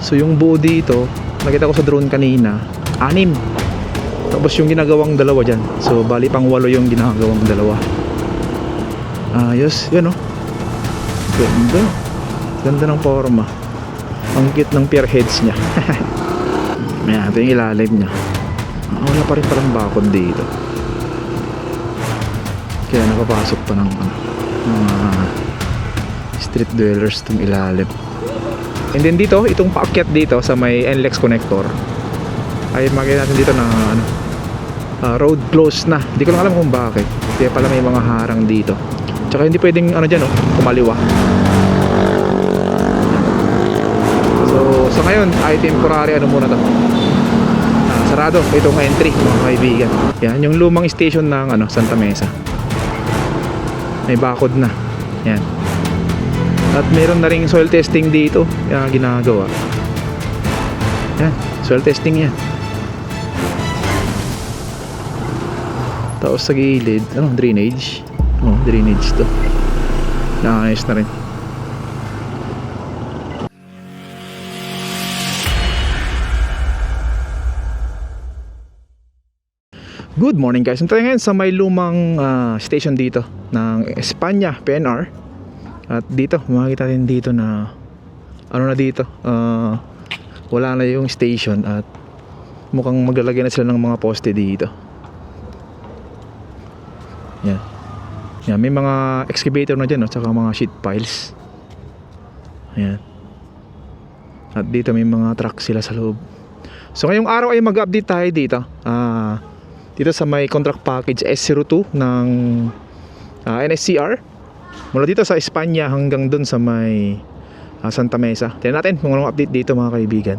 So yung buo dito, nakita ko sa drone kanina, 6. Tapos yung ginagawang dalawa dyan, so bali pang 8 yung ginagawang dalawa. Ayos, yan o. Ganda. Ganda ng forma. Ang cute ng pier heads nya. Ayan, ito yung ilalim nya. Wala pa rin palang bakod dito. Kaya nakapasok pa ng mga street dwellers itong ilalim. And then dito, itong paakyat dito sa may NLEX connector, ay makikita natin dito na road closed na. Hindi ko lang alam kung bakit. Kaya pala may mga harang dito. Tsaka hindi pwedeng dyan kumaliwa. So sa ngayon ay temporary muna to. Sarado itong entry mga kaibigan. Yan yung lumang station ng Santa Mesa. May bakod na. Yan. At meron na ring soil testing dito ginagawa. Yan, soil testing yan. Tapos sa gilid, drainage. Drainage to. Naayos na rin. Good morning guys. Ito ngayon sa may lumang station dito ng Espanya, PNR. At dito, makikita rin dito na na dito, wala na yung station at mukhang maglalagay na sila ng mga poste dito. Yan. Yan, may mga excavator na dyan, tsaka mga sheet piles. Ayan. At dito may mga truck sila sa loob. So ngayong araw ay mag-update tayo dito. Dito sa may contract package S02 ng NSCR. Mula dito sa Espanya hanggang dun sa may Santa Mesa. Tingnan natin kung anong update dito mga kaibigan.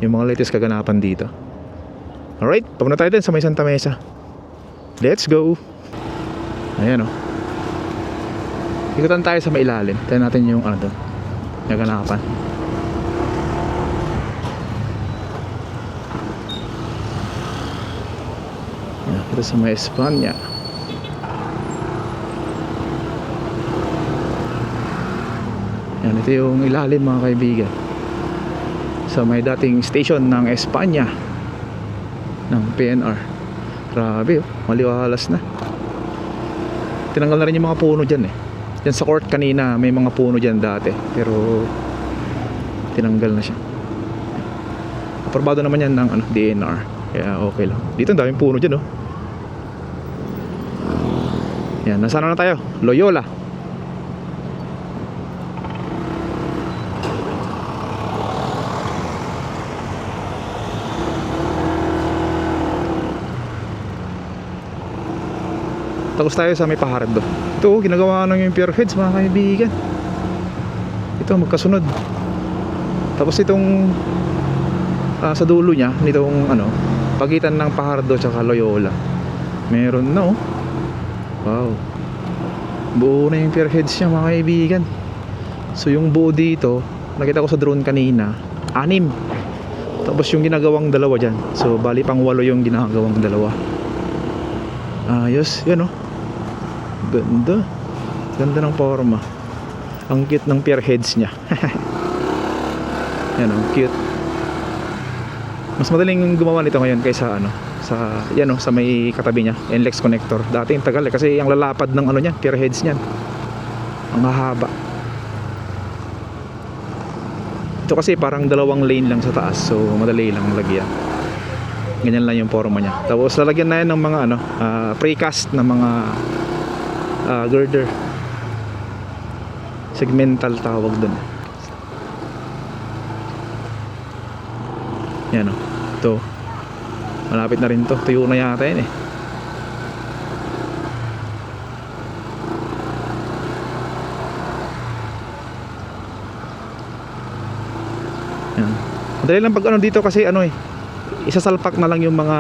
Yung mga latest kaganapan dito. Alright, papunta tayo din sa may Santa Mesa. Let's go. Ayan ikutan tayo sa may ilalim. Tingnan natin yung doon kaganapan. Ayan, ito sa may Espanya. Yan, ito yung ilalim mga kaibigan sa may dating station ng Espanya ng PNR. Grabe maliwalas na. Tinanggal na rin yung mga puno dyan Dyan sa court kanina may mga puno dyan dati, pero tinanggal na siya. Aprobado naman yan ng DNR, kaya okay lang. Dito ang daming puno dyan Yan, nasaan na tayo? Loyola. Tapos tayo sa may Pajardo. Ito ginagawa na yung pier heads mga kaibigan. Ito magkasunod. Tapos itong sa dulo nya nitong pagitan ng Pajardo tsaka Loyola, meron na wow, buo na yung pier heads nya mga kaibigan. So yung buo dito, nakita ko sa drone kanina, 6. Tapos yung ginagawang dalawa dyan, so bali pang 8 yung ginagawang dalawa. Ayos, yan ganda. Ganda ng forma. Ang cute ng pier heads nya. Yan cute. Mas madaling gumawa nito ngayon kaysa sa may katabi nya, NLEX connector. Dati yung tagal kasi ang lalapad ng niyan, pier heads niyan. Ang hahaba. Ito kasi parang 2 lane lang sa taas, so madali lang lagyan. Ganyan lang yung forma nya. Tapos lalagyan na yan ng mga precast na mga girder. Segmental tawag dun. Yan ito. Malapit na rin to. Tuyo na yata yan Yan. Madali lang pag dito kasi isasalpak na lang yung mga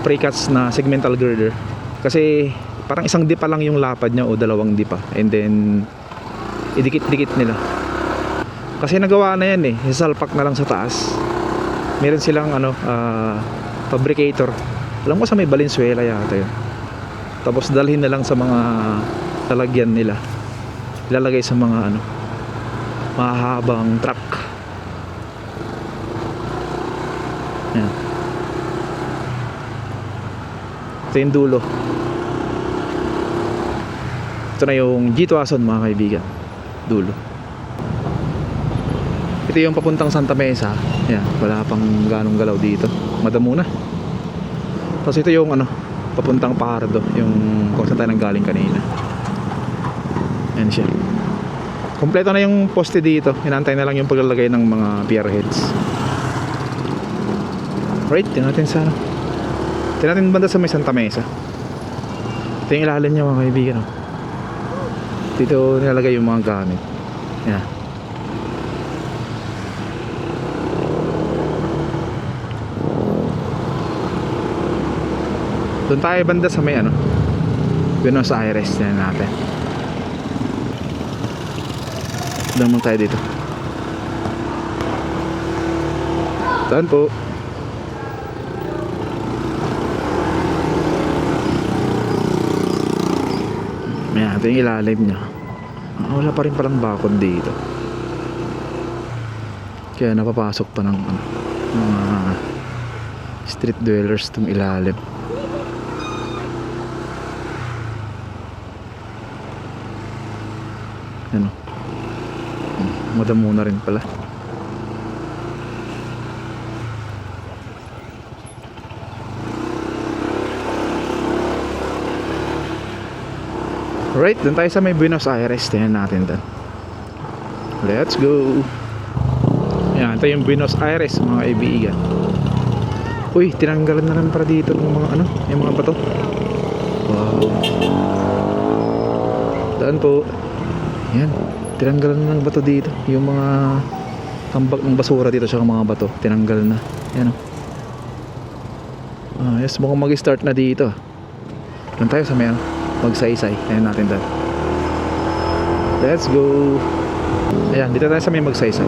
precast na segmental girder. Kasi parang isang dipa lang yung lapad niya o 2 dipa, and then idikit-dikit nila. Kasi nagawa na yan isasalpak na lang sa taas. Meron silang fabricator. Alam ko sa may Valenzuela yata yun. Tapos dalhin na lang sa mga lalagyan nila. Ilalagay sa mga mahahabang truck. Yan. Ito yung dulo. Ito na yung G Tuason mga kaibigan. Dulo. Ito yung papuntang Santa Mesa. Yan, wala pang ganong galaw dito. Madamo na. Tapos ito yung ano, papuntang Pardo, yung kung saan tayo nanggaling kanina. Yan siya. Kompleto na yung poste dito. Hinantay na lang yung paglalagay ng mga pierheads. Right, tingnan natin sa ano. Tingnan natin banda sa may Santa Mesa. Ito yung ilalim niya mga kaibigan. Oh. Dito nilalagay yung mga gamit. Yan. Doon tayo banda sa may ano, Buenos Aires. Tingnan natin. Doon muna tayo dito. Saan po? Ayan, ito yung ilalim niya. Wala pa rin palang bakod dito. Kaya napapasok pa ng ano, mga street dwellers itong ilalim. Ano? Madamo na rin pala. Right, dun tayo sa may Buenos Aires. Tingnan natin dun. Let's go. Yan, ito yung Buenos Aires mga kaibigan. Uy, tinanggalan na rin para dito yung mga ano, yung mga bato. Wow. Daan po. Yan, tinanggalan na ng bato dito. Yung mga tambak ng basura dito sa mga bato, tinanggal na. Yan o. Yes, mukhang mag-start na dito. Doon tayo sa may ano, magsaysay. Ayan natin doon. Let's go. Ayan, dito tayo sa may magsaysay.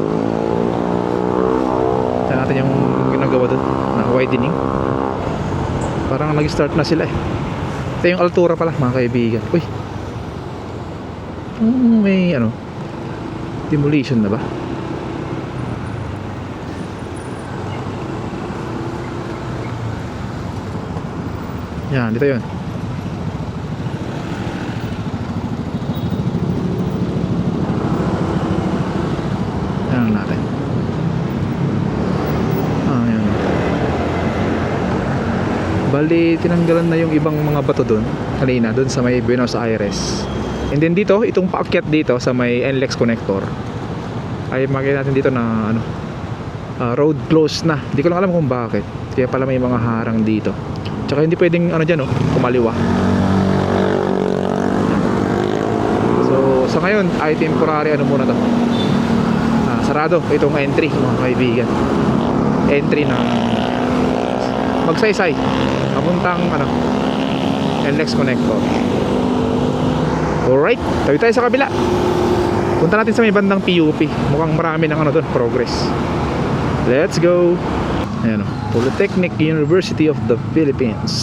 Ayan natin yung ginagawa doon na widening. Parang nag-start na sila eh. Ito yung altura pala mga kaibigan. Uy, may ano, demolition na ba? Yan, dito yun. Yan natin. Yan. Bali, tinanggalan na yung ibang mga bato doon kanina, doon sa may Buenos Aires. And then dito, itong paakyat dito sa may NLEX connector ay makikita natin dito na ano, road closed na. Hindi ko lang alam kung bakit. Kaya pala may mga harang dito. Tsaka hindi pwedeng ano dyan, kumaliwa. So sa ngayon ay temporary ano muna to, sarado itong entry mga kaibigan. Entry na magsaysay papuntang ano, NLEX connector. Alright, tayo tayo sa kabila. Punta natin sa may bandang PUP. Mukhang marami ng ano doon, progress. Let's go. Ayan o, Polytechnic University of the Philippines.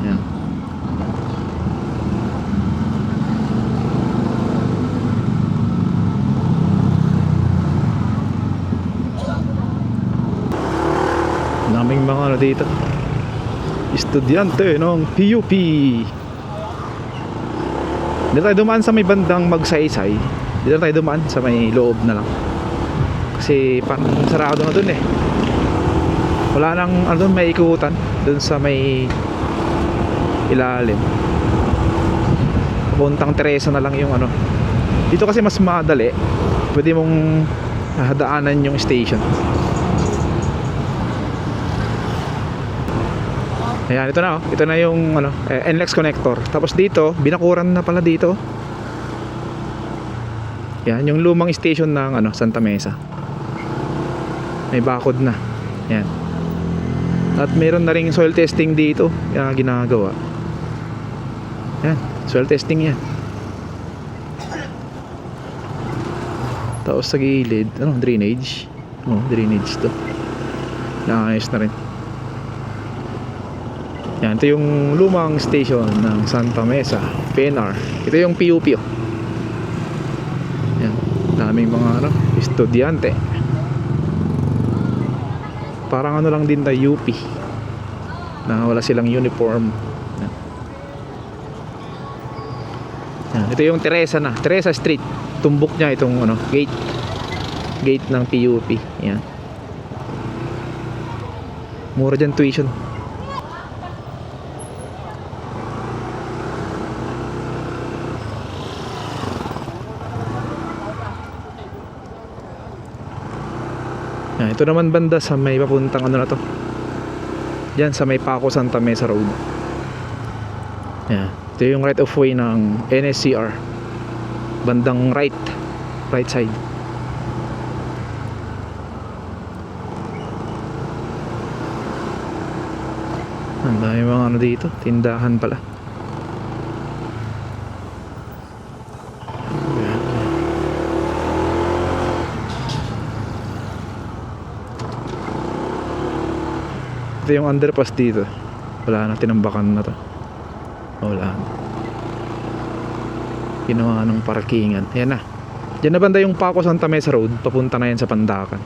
Ayan. Daming mga ano dito, estudyante ng PUP. Dito tayo dumaan sa may bandang magsaysay. Dito tayo dumaan sa may loob na lang. Kasi parang sarado na dun eh. Wala nang ano dun, may ikutan dun sa may ilalim. Puntang Teresa na lang yung ano. Dito kasi mas madali. Pwede mong daanan yung station. Ayan, ito na oh. Ito na yung ano, NLEX connector. Tapos dito, binakuran na pala dito. Yan, yung lumang station ng ano, Santa Mesa. May bakod na. Yan. At meron na ring soil testing dito, ginagawa. Yan, soil testing yan. Tapos sa gilid, ano, drainage. Oh, drainage to. Naayos na rin. Yan, ito yung lumang station ng Santa Mesa, PNR. Ito yung PUP oh. Yan, daming mga ano, estudyante. Parang ano lang din tayo UP na wala silang uniform. Yan. Ito yung Teresa Street. Tumbok niya itong ano, gate ng PUP. Yan. Mura dyan tuition. Yan, ito naman banda sa may papuntang ano na to. Diyan sa may Paco Santa Mesa Road. Yan. Ito yung right of way ng NSCR. Bandang right side. Ang dami mga ano dito, tindahan pala. Ito yung underpass dito. Wala na, tinambakan na to. Wala na. Ginawa ng parkingan. Ayan na. Diyan na banda yung Paco Santa Mesa Road. Papunta na yan sa Pandacan.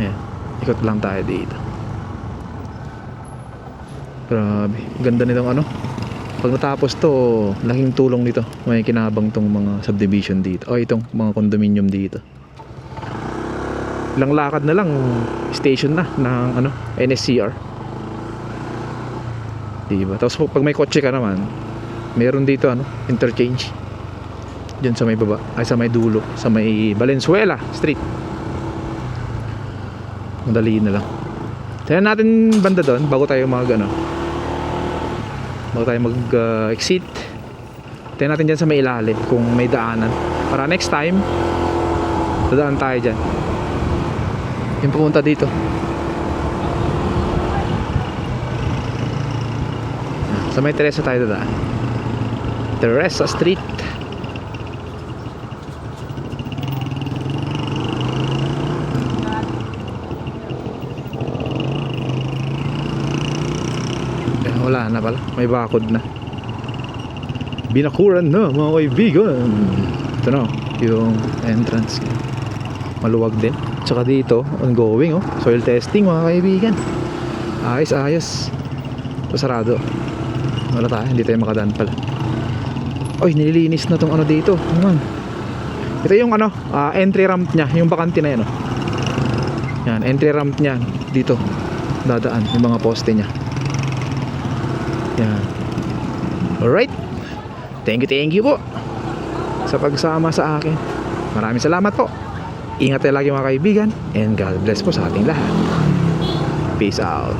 Ayan. Ikot lang tayo dito. Grabe. Ganda nitong ano. Pag natapos to, laking tulong nito. May kinabang tong mga subdivision dito. O itong mga condominium dito. Ilang lakad na lang station na ng ano, NSCR. Diba? Tapos pag may kotse ka naman, meron dito ano, interchange. Diyan sa may baba, ay sa may dulo, sa may Valenzuela Street. Madali na lang. Tingnan natin banda doon bago tayo exit. Tingnan natin diyan sa may ilalim kung may daanan. Para next time, dadaan tayo diyan. Yung pumunta dito. Sa may Teresa tayo dadaan. Teresa Street. Wala na pala, may bakod na. Binakuran na mga kaibigan. Ito na, yung entrance. Maluwag din. Tsaka dito, ongoing oh. Soil testing mga kaibigan. Ayos. Ito sarado. Wala tayo, hindi tayo makadaan pala. Oy, nililinis na tong ano dito. Naman. Ito yung ano, entry ramp niya, yung bakante na yan oh. Yan, entry ramp niya dito. Dadaan yung mga poste niya. Yan. Alright. Thank you po sa pagsama sa akin. Maraming salamat po. Ingat tayo lagi mga kaibigan. And God bless po sa ating lahat. Peace out.